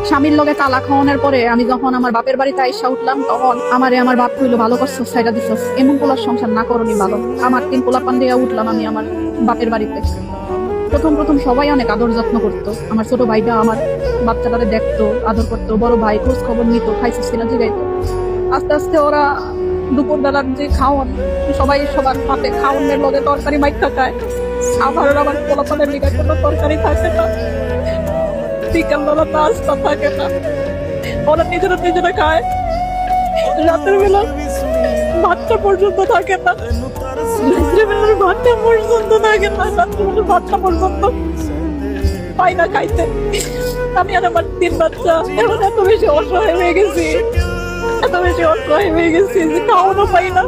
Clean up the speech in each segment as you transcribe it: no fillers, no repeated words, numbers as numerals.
স্বামীর লগে তালা খাওয়ানোর পরে আমি যখন আমার বাপের বাড়িতে আইসা উঠলাম, তখন আমার বাপ কইলো ভালো করছস, সাইডা দিছস, এমন পোলার সংসার না করনি ভালো। আমার 3 পোলা পান দিয়ে উঠলাম আমি আমার বাপের বাড়িতে। প্রথম প্রথম সবাই অনেক আদর যত্ন করতো। আমার ছোট ভাইটা আমার বাচ্চাটারে দেখতো, আদর করতো, বড় ভাই খোঁজ খবর নিত, খাইছিস কিনা জিগাইতো। আস্তে আস্তে ওরা দুপুর বেলার যে খাওয়ান, সবাই সবার পাতে খাওয়ানোর লগে তরকারি মাইখা খায়। আমার পোলাপানের লিগে কোনো তরকারি থাকে না, বিকাল বেলা নাস্তা থাকে না, ওরা নিজেরা খায়। রাতের বেলা ভাতটা পর্যন্ত থাকে না, রাত্রেবেলার ভাতটা পর্যন্ত থাকে না, রাত্রেবেলার ভাতটা পর্যন্ত পাই না খাইতে। আমি আর আমার 3 বাচ্চা এখন এত বেশি অসহায় হয়ে গেছি, এত বেশি অসহায় হয়ে গেছি যে খাওয়ানো পাই না।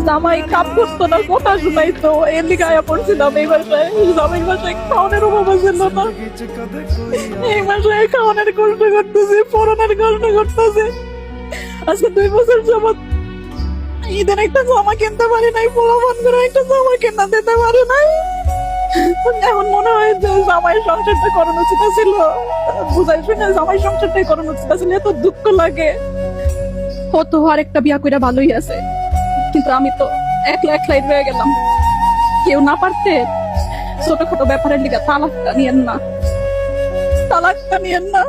জামাই কাম করতো না, কথা শুনাইতো, এর লিগে আয়া পড়ছিলাম এই বাসায়। জামাই বাসায় খাওয়ানোর অভাব ছিল না, এই বাসায় খাওয়ানোর কষ্ট করতেছে, পড়ানোর কষ্ট করতেছে। আজকে 2 বছর যাবত ঈদের একটা জামা কিনতে পারি নাই, পোলাপান করে একটা জামা কিনা দিতে পারি নাই। এখন মনে হয় যে জামাইয়ের সংসারটা করানো উচিত ছিল, বুঝাই শুনে জামাই সংসারটাই করানো উচিত ছিল। এত দুঃখ লাগে। ও তো আরেকটা বিয়া কইরা ভালোই আছে, কিন্তু আমি তো একলাই রয়ে গেলাম। কেউ না পারতে ছোটখাটো ব্যাপারের লিগে তালাকটা নিয়েন না, তালাকটা নিয়েন না।